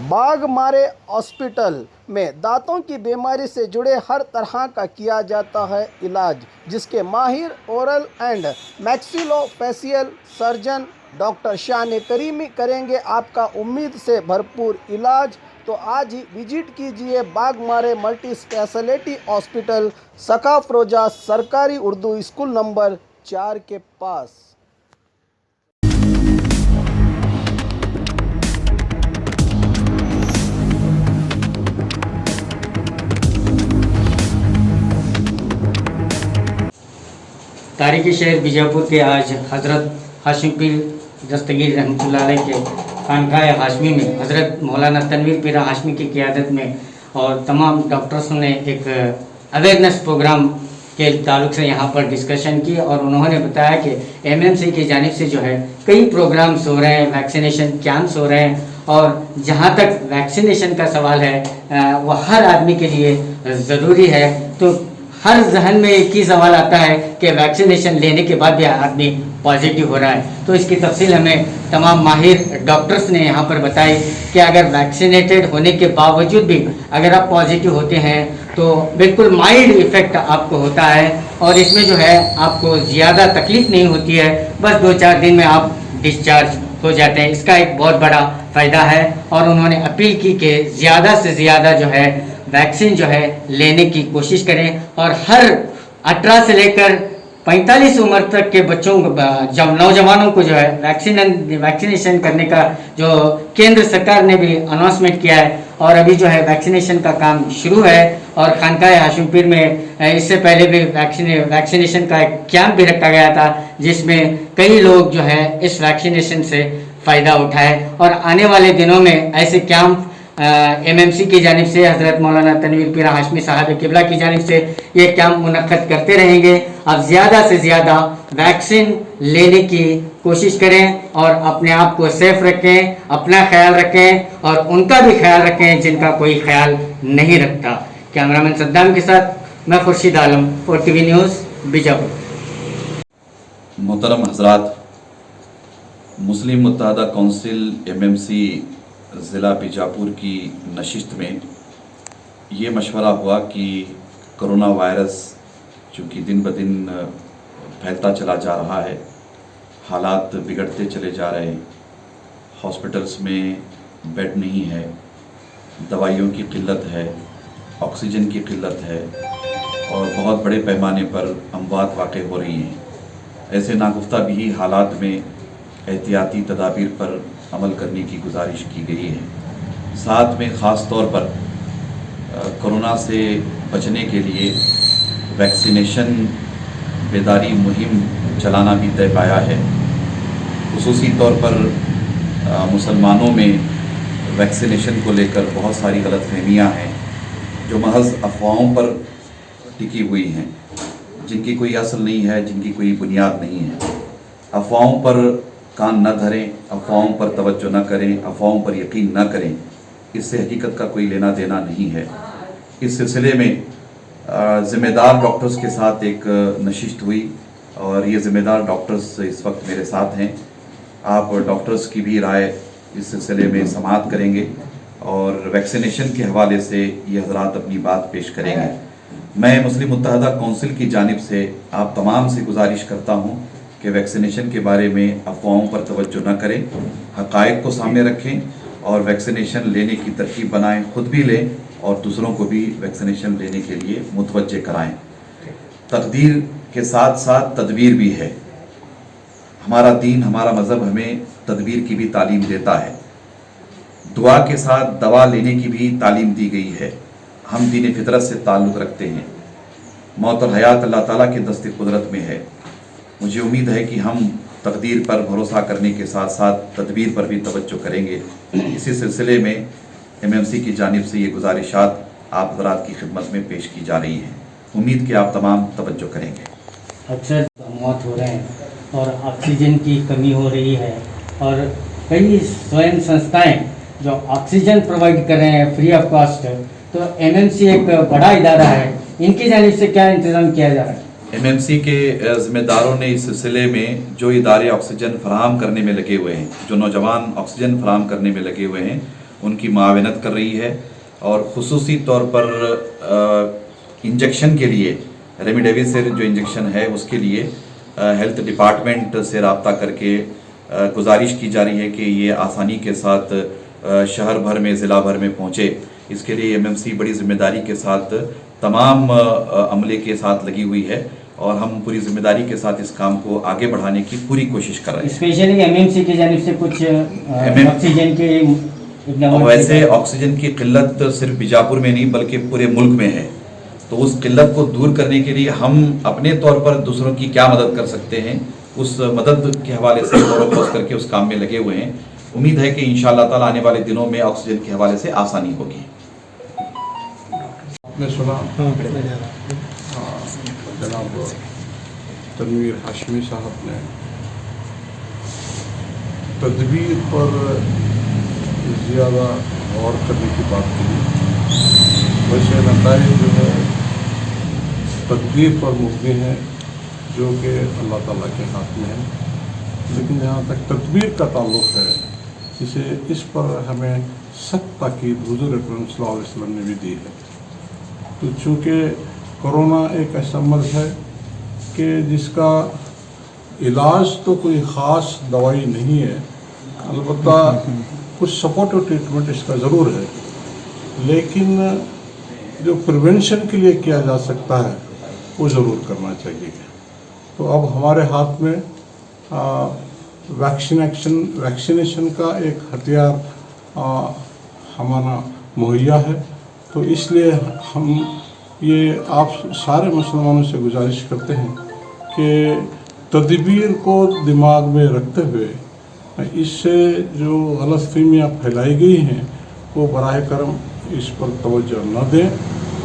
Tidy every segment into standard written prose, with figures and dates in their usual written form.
Baghmare hospital में दांतों की बीमारी से जुड़े हर तरह का किया जाता है इलाज, जिसके माहिर oral and maxillofacial surgeon doctor शान करीमी करेंगे आपका उम्मीद से भरपूर इलाज। तो आज ही विजिट कीजिए बाघमारे मल्टी स्पेशलिटी हॉस्पिटल, सकाफरोजा सरकारी उर्दू स्कूल नंबर 4 के पास। तारीखी शहर बीजापुर के आज हज़रत हाशिम पीर दस्तगीर रहमतुल्लाह अलैह के खानकाह हाशमी में हज़रत मौलाना तनवीर पीर हाशमी की क़ियादत में और तमाम डॉक्टर्स ने एक अवेयरनेस प्रोग्राम के ताल्लुक से यहाँ पर डिस्कशन की और उन्होंने बताया कि एमएमसी की जानिब से जो है कई प्रोग्राम्स हो रहे हैं, वैक्सीनेशन कैंप्स हो रहे हैं और जहाँ तक वैक्सीनेशन का सवाल है वह हर आदमी के लिए ज़रूरी है। तो हर जहन में एक ही सवाल आता है कि वैक्सीनेशन लेने के बाद भी आदमी पॉजिटिव हो रहा है। तो इसकी तफसील हमें तमाम माहिर डॉक्टर्स ने यहाँ पर बताई कि अगर वैक्सीनेटेड होने के बावजूद भी अगर आप पॉजिटिव होते हैं तो बिल्कुल माइल्ड इफ़ेक्ट आपको होता है और इसमें जो है आपको ज़्यादा तकलीफ़ नहीं होती है, बस 2-4 दिन में आप डिस्चार्ज हो जाते हैं। इसका एक बहुत बड़ा फ़ायदा है और उन्होंने अपील की कि ज़्यादा से ज़्यादा जो है वैक्सीन जो है लेने की कोशिश करें और हर 18 से लेकर 45 उम्र तक के बच्चों को, जब नौजवानों को जो है वैक्सीनेशन करने का जो केंद्र सरकार ने भी अनाउंसमेंट किया है और अभी जो है वैक्सीनेशन का काम शुरू है और खानकाह हाशिम पीर में इससे पहले भी वैक्सीनेशन का एक कैंप भी रखा गया था जिसमें कई लोग जो है इस वैक्सीनेशन से फ़ायदा उठाए और आने वाले दिनों में ऐसे कैंप एमएमसी की जानिब से हज़रत मौलाना तनवीर पीर हाशमी साहब किबला की जानिब से ये कैंप मुनक्कद करते रहेंगे। अब ज़्यादा से ज़्यादा वैक्सीन लेने की कोशिश करें और अपने आप को सेफ रखें, अपना ख्याल रखें और उनका भी ख्याल रखें जिनका कोई ख्याल नहीं रखता। कैमरामैन सद्दाम के साथ मैं खुर्शीद आलम, OTV न्यूज़ बीजापुर। मोहतरम हजरात, मुस्लिम मुत्तहदा कौंसिल एमएमसी ज़िला बीजापुर की नशिस्त में ये मशवरा हुआ कि कोरोना वायरस चूँकि दिन ब दिन फैलता चला जा रहा है, हालात बिगड़ते चले जा रहे हैं, हॉस्पिटल्स में बेड नहीं है, दवाइयों की किल्लत है, ऑक्सीजन की किल्लत है और बहुत बड़े पैमाने पर अमवात वाक़ हो रही हैं। ऐसे नागुफ्ता भी हालात में एहतियाती तदाबीर पर अमल करने की गुजारिश की गई है। साथ में ख़ास तौर पर कोरोना से बचने के लिए वैक्सीनेशन बेदारी मुहिम चलाना भी तय पाया है। खुसूसी तौर पर मुसलमानों में वैक्सीनेशन को लेकर बहुत सारी गलतफहमियां हैं जो महज अफवाहों पर टिकी हुई हैं, जिनकी कोई असल नहीं है, जिनकी कोई बुनियाद नहीं है। अफवाहों पर कान न धरें, अफवाहों पर तवज्जो न करें, अफवाहों पर यकीन न करें, इससे हकीकत का कोई लेना देना नहीं है। इस सिलसिले में ज़िम्मेदार डॉक्टर्स के साथ एक नशिस्त हुई और ये ज़िम्मेदार डॉक्टर्स इस वक्त मेरे साथ हैं। आप डॉक्टर्स की भी राय इस सिलसिले में समाअत करेंगे और वैक्सीनेशन के हवाले से ये हजरात अपनी बात पेश करेंगे। मैं मुस्लिम मुत्तहदा कौंसिल की जानिब से आप तमाम से गुजारिश करता हूँ कि वैक्सीनेशन के बारे में अफवाहों पर तवज्जो न करें, हक़ाइक़ को सामने रखें और वैक्सीनेशन लेने की तरकीब बनाएं, ख़ुद भी लें और दूसरों को भी वैक्सीनेशन लेने के लिए मुतवज्जे कराएं। तकदीर के साथ साथ तदबीर भी है। हमारा दीन, हमारा मज़हब हमें तदबीर की भी तालीम देता है। दुआ के साथ दवा लेने की भी तालीम दी गई है। हम दीन फितरत से ताल्लुक़ रखते हैं। मौत और हयात अल्लाह ताला के दस्ते कुदरत में है। मुझे उम्मीद है कि हम तकदीर पर भरोसा करने के साथ साथ तदबीर पर भी तवज्जो करेंगे। इसी सिलसिले में एमएमसी की जानिब से ये गुजारिशात आप हज़रात की खिदमत में पेश की जा रही हैं। उम्मीद कि आप तमाम तवज्जो करेंगे। अक्सर मौत हो रहे हैं और ऑक्सीजन की कमी हो रही है और कई स्वयं संस्थाएं जो ऑक्सीजन प्रोवाइड कर रहे हैं फ्री ऑफ कॉस्ट, तो एमएमसी एक बड़ा इदारा है, इनकी जानिब से क्या इंतज़ाम किया जा रहा है? एमएमसी के ज़िम्मेदारों ने इस सिलसिले में जो इदारे ऑक्सीजन फराहम करने में लगे हुए हैं, जो नौजवान ऑक्सीजन फराहम करने में लगे हुए हैं, उनकी मावनत कर रही है और ख़ुसूसी तौर पर इंजेक्शन के लिए रेमडेसिविर जो इंजेक्शन है उसके लिए हेल्थ डिपार्टमेंट से रब्ता करके गुजारिश की जा रही है कि ये आसानी के साथ शहर भर में, ज़िला भर में पहुँचे। इसके लिए एमएमसी बड़ी ज़िम्मेदारी के साथ तमाम अमले के साथ लगी हुई है और हम पूरी ज़िम्मेदारी के साथ इस काम को आगे बढ़ाने की पूरी कोशिश कर रहे हैं। स्पेशली एमएमसी की जानिब से कुछ ऑक्सीजन के वैसे ऑक्सीजन की किल्लत सिर्फ बीजापुर में नहीं बल्कि पूरे मुल्क में है, तो उस किल्लत को दूर करने के लिए हम अपने तौर पर दूसरों की क्या मदद कर सकते हैं, उस मदद के हवाले से गौर व करके उस काम में लगे हुए हैं। उम्मीद है कि इंशाअल्लाह ताला आने वाले दिनों में ऑक्सीजन के हवाले से आसानी होगी। आपने सुना जनाब तनवीर हाशमी साहब ने तदबीर पर ज़्यादा गौर करने की बात की। वैसे नताइज जो है तदबीर पर मुबनी है जो कि अल्लाह ताला के हाथ में है, लेकिन जहाँ तक तदबीर का ताल्लुक़ है इस पर हमें सख्त ताकीद हुज़ूर अकरम सल्लल्लाहु अलैहि वसल्लम ने भी दी है। तो चूँकि कोरोना एक ऐसा मर्ज़ है कि जिसका इलाज तो कोई ख़ास दवाई नहीं है, अलबत्ता कुछ सपोर्टिव ट्रीटमेंट इसका ज़रूर है, लेकिन जो प्रिवेंशन के लिए किया जा सकता है वो ज़रूर करना चाहिए। तो अब हमारे हाथ में वैक्सीनेशन का एक हथियार हमारा मुहैया है। तो इसलिए हम ये आप सारे मुसलमानों से गुजारिश करते हैं कि तदबीर को दिमाग में रखते हुए इससे जो गलतफहमियाँ फैलाई गई हैं वो बराह करम इस पर तवज्जो न दें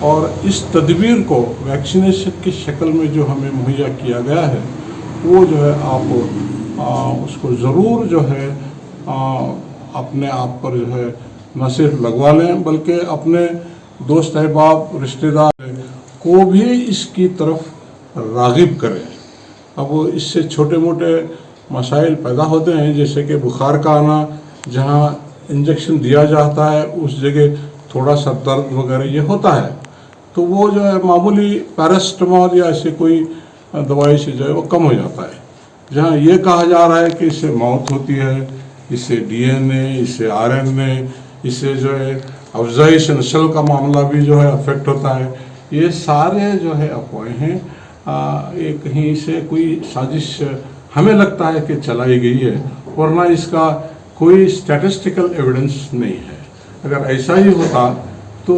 और इस तदबीर को वैक्सीनेशन की शक्ल में जो हमें मुहैया किया गया है वो जो है आप उसको ज़रूर जो है अपने आप पर जो है न सिर्फ लगवा लें बल्कि अपने दोस्त अहबाब रिश्तेदार को भी इसकी तरफ राग़िब करें। अब इससे छोटे मोटे मसाइल पैदा होते हैं, जैसे कि बुखार का आना, जहाँ इंजेक्शन दिया जाता है उस जगह थोड़ा सा दर्द वगैरह ये होता है, तो वो जो है मामूली पैरासिटामोल या ऐसे कोई दवाई से जो है वो कम हो जाता है। जहाँ ये कहा जा रहा है कि इससे मौत होती है, इससे डीएनए, इससे आरएनए, इससे जो है अफजाइश नस्ल का मामला भी जो है अफेक्ट होता है, ये सारे जो है अफवाहें हैं। ये कहीं से कोई साजिश हमें लगता है कि चलाई गई है, वरना इसका कोई स्टैटिस्टिकल एविडेंस नहीं है। अगर ऐसा ही होता तो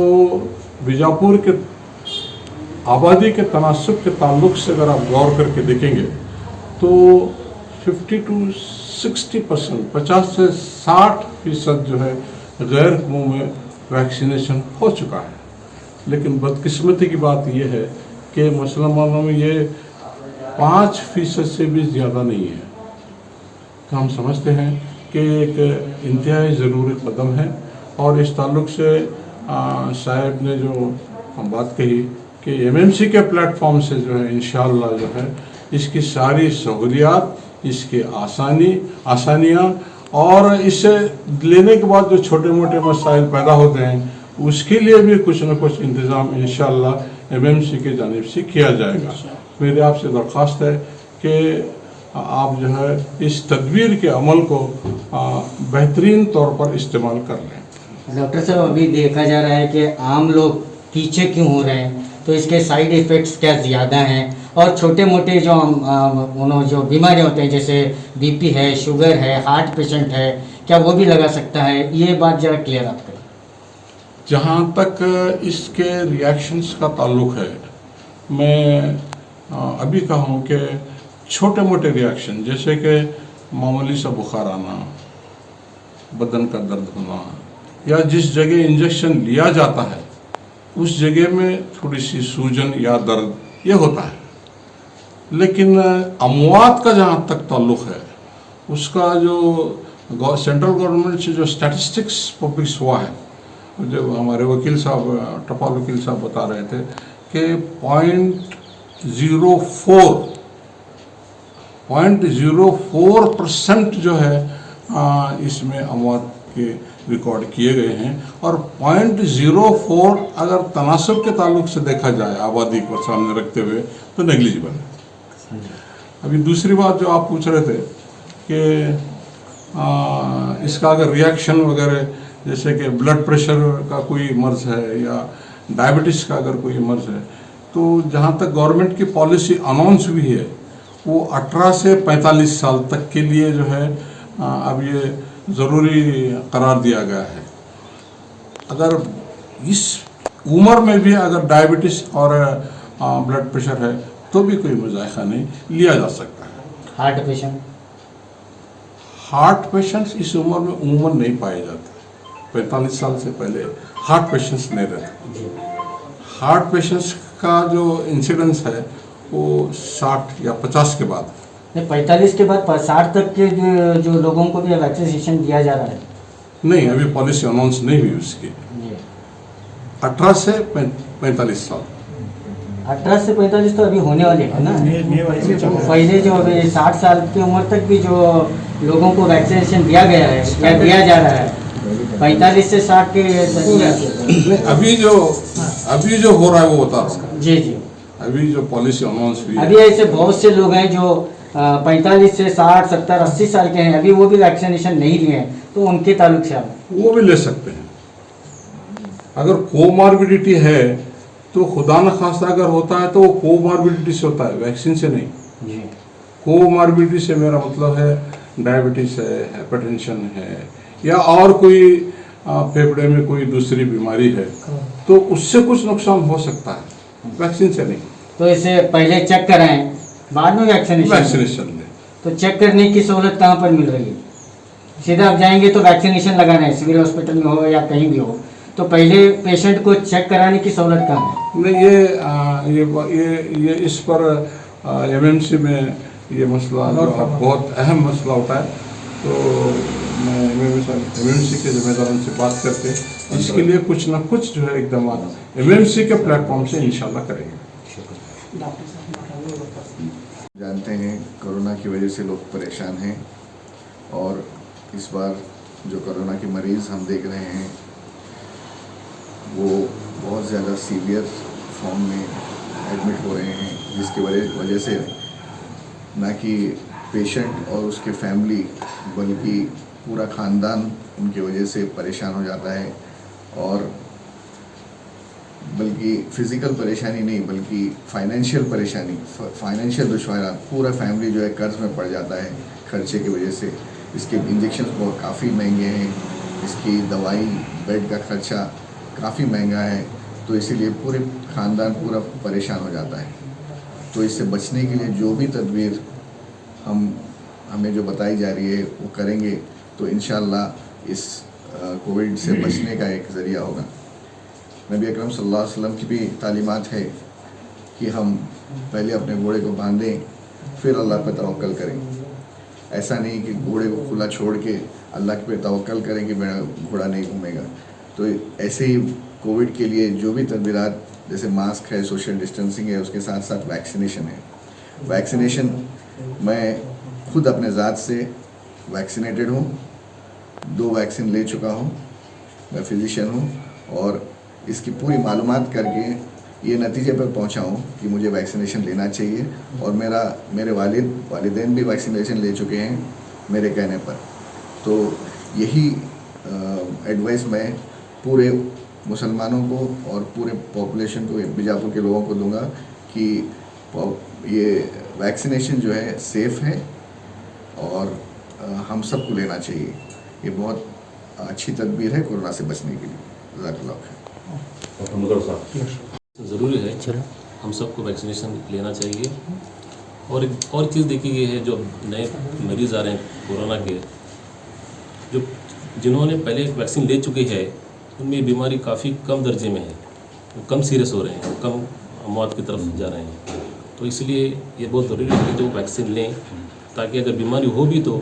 बीजापुर के आबादी के तनासुब के ताल्लुक़ से अगर आप गौर करके देखेंगे तो 50 to 60%, 50 से 60% जो है गैर हुकूमती में वैक्सीनेशन हो चुका है। लेकिन बदकिस्मती की बात यह है कि मुसलमानों में ये 5% से भी ज़्यादा नहीं है। तो हम समझते हैं कि एक इंतहाई ज़रूरी कदम है और इस ताल्लुक़ से साहब ने जो बात कही कि एमएमसी के प्लेटफॉर्म से जो है इंशाअल्लाह जो है इसकी सारी सहूलियात, इसकी आसानियाँ और इससे लेने के बाद जो छोटे मोटे मसाइल पैदा होते हैं उसके लिए भी कुछ न कुछ इंतज़ाम इंशाअल्लाह एमएमसी के जानिब से किया जाएगा। मेरी आपसे दरख्वास्त है कि आप जो है इस तदबीर के अमल को बेहतरीन तौर पर इस्तेमाल कर लें। डॉक्टर साहब, अभी देखा जा रहा है कि आम लोग पीछे क्यों हो रहे हैं, तो इसके साइड इफ़ेक्ट्स क्या ज़्यादा हैं और छोटे मोटे जो बीमारियाँ होते हैं जैसे बीपी है, शुगर है, हार्ट पेशेंट है, क्या वो भी लगा सकता है? ये बात ज़रा क्लियर आप करें। जहाँ तक इसके रिएक्शंस का ताल्लुक़ है, मैं अभी कहूँ कि छोटे मोटे रिएक्शन जैसे कि मामूली सा बुखार आना, बदन का दर्द होना या जिस जगह इंजेक्शन लिया जाता है उस जगह में थोड़ी सी सूजन या दर्द ये होता है। लेकिन अमवात का जहाँ तक ताल्लुक़ है उसका जो सेंट्रल गवर्नमेंट से जो स्टैटिस्टिक्स पब्लिश हुआ है, जो हमारे वकील साहब, टपाल वकील साहब बता रहे थे कि 0.04% जो है इसमें अमवात के रिकॉर्ड किए गए हैं और 0.04 अगर तनासब के ताल्लुक से देखा जाए आबादी को सामने रखते हुए तो नेग्लिजिबल है। अभी दूसरी बात जो आप पूछ रहे थे कि इसका अगर रिएक्शन वगैरह, जैसे कि ब्लड प्रेशर का कोई मर्ज़ है या डायबिटीज़ का अगर कोई मर्ज़ है, तो जहाँ तक गवर्नमेंट की पॉलिसी अनाउंस हुई है वो 18 से 45 साल तक के लिए जो है अब ये ज़रूरी करार दिया गया है। अगर इस उम्र में भी अगर डायबिटीज़ और ब्लड प्रेशर है तो भी कोई मुजायका नहीं लिया जा सकता है। हार्ट पेशेंट्स इस उम्र में उम्र नहीं पाए जाते। 45 साल से पहले हार्ट पेशेंट्स नहीं रहते। हार्ट पेशेंट्स का जो इंसिडेंस है वो 60 या 50 के बाद, 45 के बाद 60 तक के जो लोगों को भी वैक्सीनेशन दिया जा रहा है। नहीं, अभी पॉलिसी अनाउंस नहीं हुई उसकी। 18 से 45 साल, 18 से 45 तो अभी होने वाले हैं ना। पहले जो अभी 60 साल की उम्र तक भी जो लोगों को वैक्सीनेशन दिया गया है या दिया जा रहा है, 45 से 60 के अभी जो हो रहा है वो बता रहा हूँ। जी जी, अभी जो पॉलिसी अनाउंस हुई अभी ऐसे बहुत से लोग हैं जो 45 से 60, 70, 80 साल के हैं, अभी वो भी वैक्सीनेशन नहीं लिए हैं, तो उनके ताल्लुक से आप वो भी ले सकते हैं। अगर कोमॉर्बिडिटी है तो खुदा न खास्ता अगर होता है तो वो कोमॉर्बिडिटी से होता है, वैक्सीन से नहीं। जी, कोमॉर्बिडिटी से मेरा मतलब है डायबिटीज़ है, हाइपरटेंशन है या और कोई फेफड़े में कोई दूसरी बीमारी है, तो उससे कुछ नुकसान हो सकता है, वैक्सीन से नहीं। तो इसे पहले चेक कराएं, बाद में वैक्सीनेशन लें। तो चेक करने की सहूलत कहाँ पर मिल रही है? सीधा आप जाएंगे तो वैक्सीनेशन लगाना है, सिविल हॉस्पिटल में हो या कहीं भी हो, तो पहले पेशेंट को चेक कराने की सहूलत कहाँ है? नहीं, ये इस पर एमएमसी में ये मसला जो बहुत अहम मसला होता है, तो मैं एमएमसी के जिम्मेदारों से बात करके इसके लिए कुछ ना कुछ जो है इकदाम एमएमसी के प्लेटफॉर्म से इंशाल्लाह करेंगे। जानते हैं कोरोना की वजह से लोग परेशान हैं और इस बार जो कोरोना के मरीज़ हम देख रहे हैं वो बहुत ज़्यादा सीवियर फॉर्म में एडमिट हो रहे हैं, जिसकी वजह से ना कि पेशेंट और उसके फैमिली बल्कि पूरा ख़ानदान उनकी वजह से परेशान हो जाता है। और बल्कि फ़िज़िकल परेशानी नहीं बल्कि फाइनेंशियल परेशानी, फाइनेंशियल दुश्वारी, पूरा फैमिली जो है कर्ज में पड़ जाता है खर्चे की वजह से। इसके इंजेक्शन बहुत काफ़ी महंगे हैं, इसकी दवाई, बेड का खर्चा काफ़ी महंगा है, तो इसीलिए पूरे ख़ानदान पूरा परेशान हो जाता है। तो इससे बचने के लिए जो भी तदबीर हमें जो बताई जा रही है वो करेंगे तो इंशाअल्लाह इस कोविड से बचने का एक ज़रिया होगा। नबी अकरम सल्लल्लाहु अलैहि वसल्लम की भी तालीमात है कि हम पहले अपने घोड़े को बांधें फिर अल्लाह पर तवक्कल करें। ऐसा नहीं कि घोड़े को खुला छोड़ के अल्लाह पे तवक्कल करें कि मेरा घोड़ा नहीं घूमेगा। तो ऐसे ही कोविड के लिए जो भी तदबीरात, जैसे मास्क है, सोशल डिस्टेंसिंग है, उसके साथ साथ वैक्सीनेशन है। वैक्सीनेशन मैं खुद अपने ज़ात से वैक्सीनेटेड हूँ, 2 वैक्सीन ले चुका हूँ, मैं फिजिशियन हूँ और इसकी पूरी मालूमात करके ये नतीजे पर पहुँचा हूँ कि मुझे वैक्सीनेशन लेना चाहिए। और मेरे वालिदैन भी वैक्सीनेशन ले चुके हैं मेरे कहने पर। तो यही एडवाइस मैं पूरे मुसलमानों को और पूरे पॉपुलेशन को, बीजापुर के लोगों को दूंगा कि ये वैक्सीनेशन जो है सेफ़ है और हम सबको लेना चाहिए। ये बहुत अच्छी तदबीर है कोरोना से बचने के लिए। जज़ाकल्लाह खैर। ज़रूरी है, हम सबको वैक्सीनेशन लेना चाहिए। और एक और चीज़ देखी गई है, जो नए मरीज़ आ रहे हैं कोरोना के, जिन्होंने पहले वैक्सीन ले चुके हैं उनमें बीमारी काफ़ी कम दर्जे में है, वो कम सीरियस हो रहे हैं, वो कम मौत की तरफ जा रहे हैं। तो इसलिए ये बहुत ज़रूरी है कि जो वैक्सीन लें, ताकि अगर बीमारी हो भी तो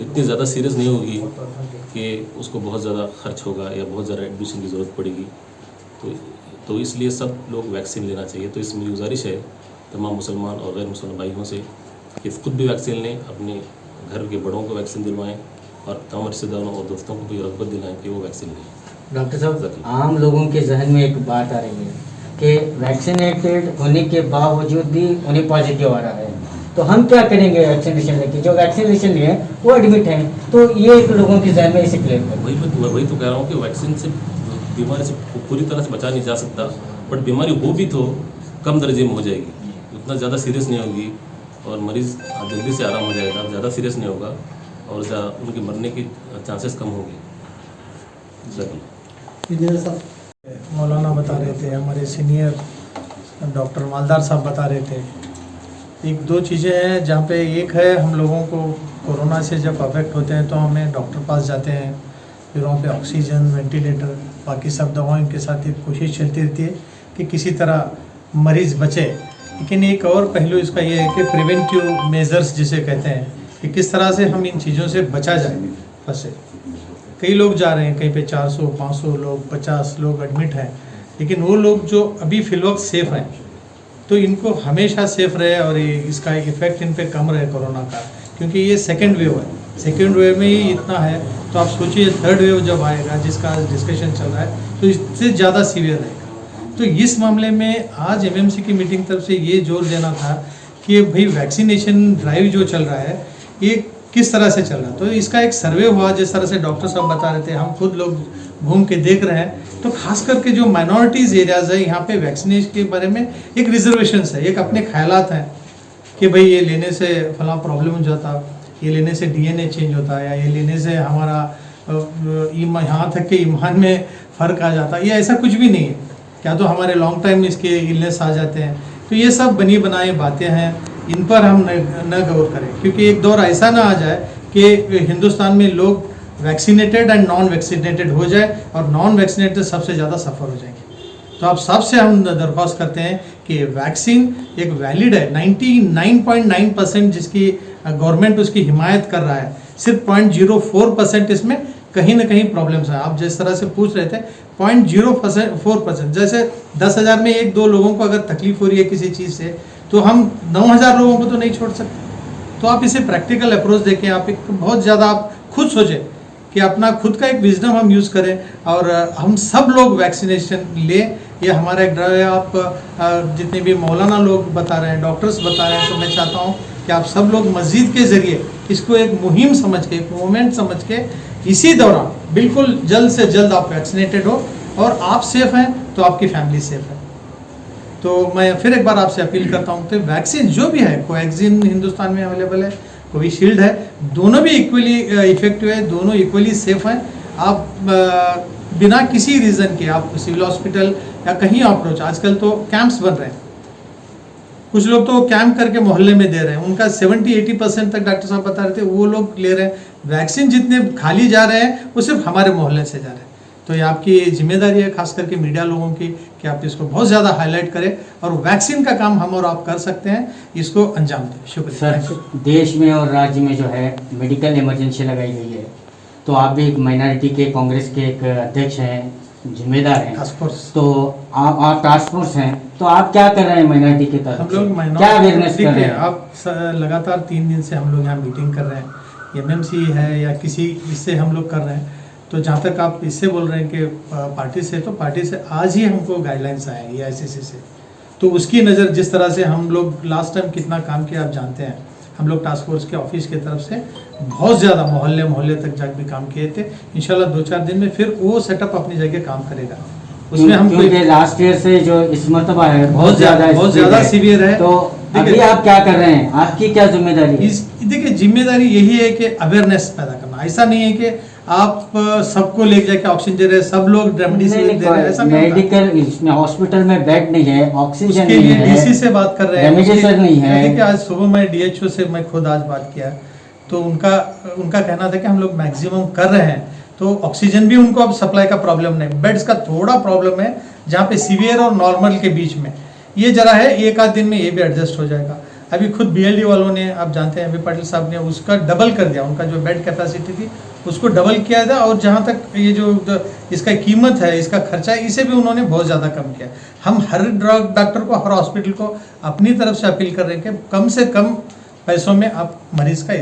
इतनी ज़्यादा सीरियस नहीं होगी कि उसको बहुत ज़्यादा खर्च होगा या बहुत ज़्यादा एडमिशन की ज़रूरत पड़ेगी। तो इसलिए सब लोग वैक्सीन लेना चाहिए। तो इसमें गुजारिश है तमाम मुसलमान और गैर मुसलमान भाइयों से कि खुद भी वैक्सीन लें, अपने घर के बड़ों को वैक्सीन दिलवाएं और तमाम रिश्तेदारों और दोस्तों को भी रगबत दिलाएं कि वो वैक्सीन लें। डॉक्टर साहब, आम लोगों के जहन में एक बात आ रही है कि वैक्सीनेटेड होने के बावजूद भी उन्हें पॉजिटिव आ रहा है, तो हम क्या करेंगे वैक्सीनेशन लेके? जो वैक्सीनेशन लिए वो एडमिट हैं, तो ये एक लोगों के जहन में इसे क्लियर कर। वही तो कह रहा हूँ कि वैक्सीन से बीमारी से पूरी तरह से बचा नहीं जा सकता, बट बीमारी हो भी तो कम दर्जे में हो जाएगी, उतना ज़्यादा सीरियस नहीं होगी और मरीज़ जल्दी से आराम हो जाएगा, ज़्यादा सीरियस नहीं होगा और उनके मरने के चांसेस कम होंगे। मौलाना बता रहे थे, हमारे सीनियर डॉक्टर मालदार साहब बता रहे थे, एक दो चीज़ें हैं जहाँ पे एक है हम लोगों को कोरोना से जब अफेक्ट होते हैं तो हमें डॉक्टर पास जाते हैं, फिर वहाँ पे ऑक्सीजन, वेंटिलेटर, बाकी सब दवाओं के साथ एक कोशिश चलती रहती है कि किसी तरह मरीज़ बचे। लेकिन एक और पहलू इसका ये है कि प्रिवेंटिव मेजर्स जिसे कहते हैं कि किस तरह से हम इन चीज़ों से बचा जाए। फंसे कई लोग जा रहे हैं, कहीं पे 400, 500 लोग, 50 लोग एडमिट हैं, लेकिन वो लोग जो अभी फिलवक्त सेफ़ हैं तो इनको हमेशा सेफ रहे और इसका इफेक्ट इन पे कम रहे कोरोना का, क्योंकि ये सेकेंड वेव है। सेकेंड वेव में ही इतना है तो आप सोचिए थर्ड वेव जब आएगा, जिसका डिस्कशन चल रहा है, तो इससे ज़्यादा सीवियर रहेगा। तो इस मामले में आज एमएमसी की मीटिंग तरफ से ये जोर देना था कि भाई वैक्सीनेशन ड्राइव जो चल रहा है ये किस तरह से चल रहा है। तो इसका एक सर्वे हुआ, जिस तरह से डॉक्टर साहब बता रहे थे, हम खुद लोग घूम के देख रहे हैं, तो खास करके जो माइनॉरिटीज़ एरियाज़ है यहाँ पे वैक्सीनेशन के बारे में एक रिजर्वेशंस है, एक अपने ख्यालात हैं कि भाई ये लेने से फला प्रॉब्लम हो जाता, ये लेने से डीएनए चेंज होता है, या ये लेने से हमारा यहाँ तक के ईमान में फ़र्क आ जाता है। ये ऐसा कुछ भी नहीं है, क्या तो हमारे लॉन्ग टाइम इसके इलनेस आ जाते हैं। तो ये सब बनी बनाई बातें हैं, इन पर हम न गौर करें, क्योंकि एक दौर ऐसा ना आ जाए कि हिंदुस्तान में लोग वैक्सीनेटेड एंड नॉन वैक्सीनेटेड हो जाए और नॉन वैक्सीनेटेड सबसे ज़्यादा सफ़र हो जाएंगे। तो आप सबसे हम दरख्वास्त करते हैं कि वैक्सीन एक वैलिड है, 99.9% जिसकी गवर्नमेंट उसकी हिमायत कर रहा है, सिर्फ 0.04% इसमें कहीं ना कहीं प्रॉब्लम्स हैं। आप जिस तरह से पूछ रहे थे 0.04%, जैसे 10,000 में 1-2 लोगों को अगर तकलीफ हो रही है किसी चीज़ से, तो हम 9,000 लोगों को तो नहीं छोड़ सकते। तो आप इसे प्रैक्टिकल अप्रोच देखें, आप एक बहुत ज़्यादा आप खुद सोचें कि अपना खुद का एक विजडम हम यूज़ करें और हम सब लोग वैक्सीनेशन लें। ये हमारा एक ड्राइव है। आप जितने भी मौलाना लोग बता रहे हैं, डॉक्टर्स बता रहे हैं, तो मैं चाहता हूँ कि आप सब लोग मस्जिद के ज़रिए इसको एक मुहिम समझ के, एक मूवमेंट समझ के, इसी दौरान बिल्कुल जल्द से जल्द आप वैक्सीनेटेड हो और आप सेफ हैं तो आपकी फैमिली सेफ है। तो मैं फिर एक बार आपसे अपील करता हूँ कि वैक्सीन जो भी है, कोवैक्सीन हिंदुस्तान में अवेलेबल है, कोविशील्ड है, दोनों भी इक्वली इफेक्टिव है, दोनों इक्वली सेफ हैं। आप बिना किसी रीज़न के आप सिविल हॉस्पिटल या कहीं अप्रोच, आजकल तो कैंप्स बन रहे हैं, कुछ लोग तो कैंप करके मोहल्ले में दे रहे हैं, उनका 70-80% तक डॉक्टर साहब बता रहे थे वो लोग ले रहे हैं। वैक्सीन जितने खाली जा रहे हैं वो सिर्फ हमारे मोहल्ले से जा रहे हैं। तो ये आपकी जिम्मेदारी है, खास करके मीडिया लोगों की, कि आप इसको बहुत ज़्यादा हाईलाइट करें और वैक्सीन का काम हम और आप कर सकते हैं, इसको अंजाम दें। शुक्रिया। सर, देश में और राज्य में जो है मेडिकल इमरजेंसी लगाई गई है, तो आप भी एक माइनॉरिटी के कांग्रेस के एक अध्यक्ष हैं, जिम्मेदार हैं, टास्क फोर्स, तो आप टास्क फोर्स हैं, तो आप क्या कर रहे हैं माइनॉरिटी के तरफ? हम लोग क्या अवेयरनेस कर रहे हैं? आप लगातार 3 दिन से हम लोग यहाँ मीटिंग कर रहे हैं, एमएमसी है या किसी इससे हम लोग कर रहे हैं। तो जहाँ तक आप इससे बोल रहे हैं कि पार्टी से, तो पार्टी से आज ही हमको गाइडलाइंस आए हैं AICC से, तो उसकी नज़र जिस तरह से हम लोग लास्ट टाइम कितना काम किया आप जानते हैं। हम लोग टास्क फोर्स के ऑफिस की तरफ से बहुत ज़्यादा मोहल्ले तक जाकर भी काम किए थे। इंशाल्लाह 2-4 दिन में फिर वो सेटअप अपनी जगह काम करेगा। उसमें हम लास्ट ईयर से जो इस मरतबा है बहुत ज़्यादा सीवियर है। तो अभी आप क्या कर रहे हैं, आपकी क्या जिम्मेदारी है? देखिए, जिम्मेदारी यही है कि अवेयरनेस पैदा करना। ऐसा नहीं है कि आप सबको ले जाके ऑक्सीजन दे रहे हैं, सब लोग रेमडी से दे रहे हैं, ऐसा नहीं। मेडिकल इसमें हॉस्पिटल में बेड नहीं है, ऑक्सीजन नहीं है, डीसी से बात कर रहे हैं, रेमडेसिविर नहीं है। देखिए, आज सुबह मैं DHO से मैं खुद आज बात किया, तो उनका कहना था कि हम लोग मैक्सिमम कर रहे हैं, तो ऑक्सीजन भी उनको अब सप्लाई का प्रॉब्लम नहीं, बेड्स का थोड़ा प्रॉब्लम है, जहाँ पे सीवियर और नॉर्मल के बीच में ये जरा है, 1-8 दिन में ये भी एडजस्ट हो जाएगा। अभी खुद BLD वालों ने, आप जानते हैं, MP पाटिल साहब ने उसका डबल कर दिया, उनका जो बेड कैपेसिटी थी उसको डबल किया था, और जहाँ तक ये जो इसका कीमत है, इसका खर्चा है, इसे भी उन्होंने बहुत ज़्यादा कम किया। हम हर डॉक्टर को, हर हॉस्पिटल को अपनी तरफ से अपील कर रहे हैं कि कम से कम पैसों में आप मरीज का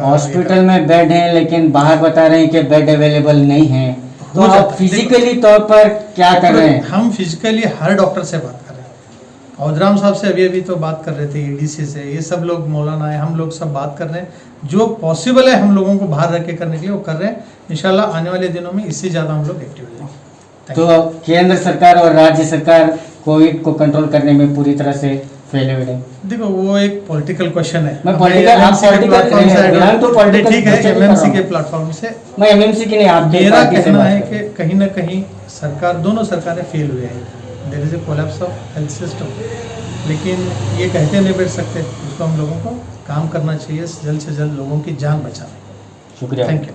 हॉस्पिटल में बेड है लेकिन बाहर बता रहे हैं कि बेड अवेलेबल नहीं है, तो हो आप जाता है। फिजिकली तौर पर क्या कर रहे हैं? हम फिजिकली हर डॉक्टर से बात कर रहे हैं। औधराम साहब से अभी तो बात कर रहे थे, ईडीसी से, ये सब लोग, मौलाना है, हम लोग सब बात कर रहे हैं। जो पॉसिबल है हम लोगों को बाहर रख के करने के लिए वो कर रहे हैं। इंशाल्लाह आने वाले दिनों में इससे ज़्यादा हम लोग एक्टिव हो जाएंगे। तो केंद्र सरकार और राज्य सरकार कोविड को कंट्रोल करने में पूरी तरह से फेले हुए हैं। देखो वो एक पॉलिटिकल क्वेश्चन है। मैं पॉलिटिकल, आप पॉलिटिकल ठीक है, एमएमसी के प्लेटफॉर्म से मैं एमएमसी की नहीं, आप मेरा कहना है कि कहीं ना कहीं सरकार, दोनों सरकारें फेल हुए हैं। There is a collapse of health system, लेकिन ये कहते नहीं बैठ सकते, उसको हम लोगों को काम करना चाहिए, जल्द से जल्द लोगों की जान बचाना। शुक्रिया। Thank you.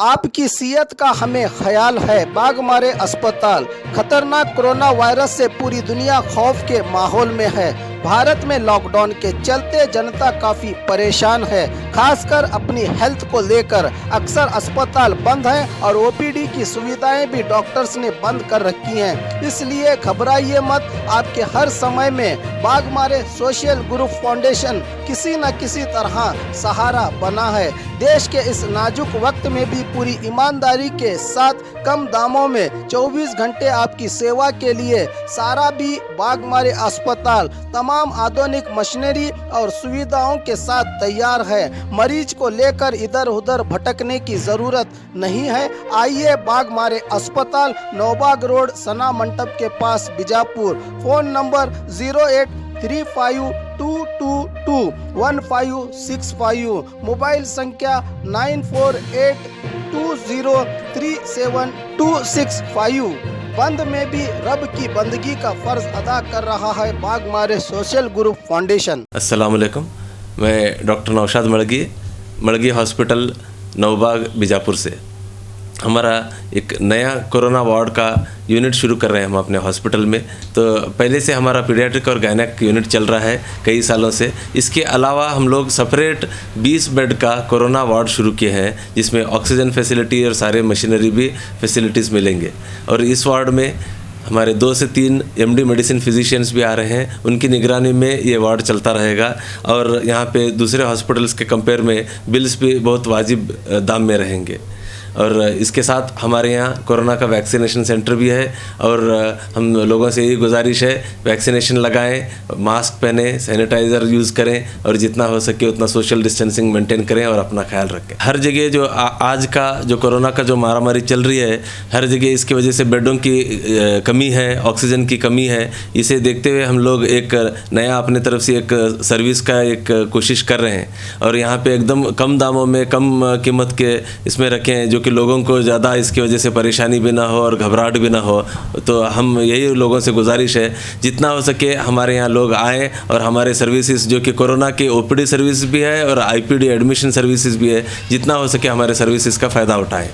आपकी सेहत का हमें ख्याल है। बागमारे अस्पताल खतरनाक कोरोना वायरस से पूरी दुनिया खौफ के माहौल में है। भारत में लॉकडाउन के चलते जनता काफी परेशान है, खासकर अपनी हेल्थ को लेकर। अक्सर अस्पताल बंद हैं और ओपीडी की सुविधाएं भी डॉक्टर्स ने बंद कर रखी हैं। इसलिए घबराइए मत, आपके हर समय में बागमारे सोशल ग्रुप फाउंडेशन किसी न किसी तरह सहारा बना है। देश के इस नाजुक वक्त में भी पूरी ईमानदारी के साथ कम दामों में 24 घंटे आपकी सेवा के लिए सारा भी बागमारे अस्पताल तमाम आधुनिक मशीनरी और सुविधाओं के साथ तैयार है। मरीज को लेकर इधर उधर भटकने की जरूरत नहीं है। आइए बागमारे अस्पताल, नौबाग रोड, सना मंडप के पास, बीजापुर। फोन नंबर 0835221565, मोबाइल संख्या 9482037265। बंद में भी रब की बंदगी का फर्ज अदा कर रहा है बागमारे सोशल ग्रुप फाउंडेशन। अस्सलाम वालेकुम, मैं डॉक्टर नौशाद मड़गी हॉस्पिटल नौबाग बीजापुर से। हमारा एक नया कोरोना वार्ड का यूनिट शुरू कर रहे हैं हम अपने हॉस्पिटल में। तो पहले से हमारा पीडियाट्रिक और गायनेक यूनिट चल रहा है कई सालों से। इसके अलावा हम लोग सेपरेट 20 बेड का कोरोना वार्ड शुरू किए हैं, जिसमें ऑक्सीजन फैसिलिटी और सारे मशीनरी भी फैसिलिटीज़ मिलेंगे। और इस वार्ड में हमारे 2 से 3 एमडी मेडिसिन फिजिशियंस भी आ रहे हैं, उनकी निगरानी में ये वार्ड चलता रहेगा। और यहाँ पे दूसरे हॉस्पिटल्स के कंपेयर में बिल्स भी बहुत वाजिब दाम में रहेंगे। और इसके साथ हमारे यहाँ कोरोना का वैक्सीनेशन सेंटर भी है। और हम लोगों से यही गुजारिश है, वैक्सीनेशन लगाएं, मास्क पहने, सैनिटाइज़र यूज़ करें और जितना हो सके उतना सोशल डिस्टेंसिंग मेंटेन करें और अपना ख्याल रखें। हर जगह जो आज का जो कोरोना का जो मारामारी चल रही है, हर जगह इसकी वजह से बेडों की कमी है, ऑक्सीजन की कमी है। इसे देखते हुए हम लोग एक नया अपने तरफ से एक सर्विस का एक कोशिश कर रहे हैं। और यहाँ पे एकदम कम दामों में, कम कीमत के इसमें रखें, जो कि लोगों को ज़्यादा इसकी वजह से परेशानी भी ना हो और घबराहट भी ना हो। तो हम यही लोगों से गुजारिश है, जितना हो सके हमारे यहाँ लोग आएँ और हमारे सर्विसेज जो कि कोरोना के ओपीडी सर्विस भी है और आईपीडी एडमिशन सर्विसेज भी है, जितना हो सके हमारे सर्विसेज का फ़ायदा उठाएं।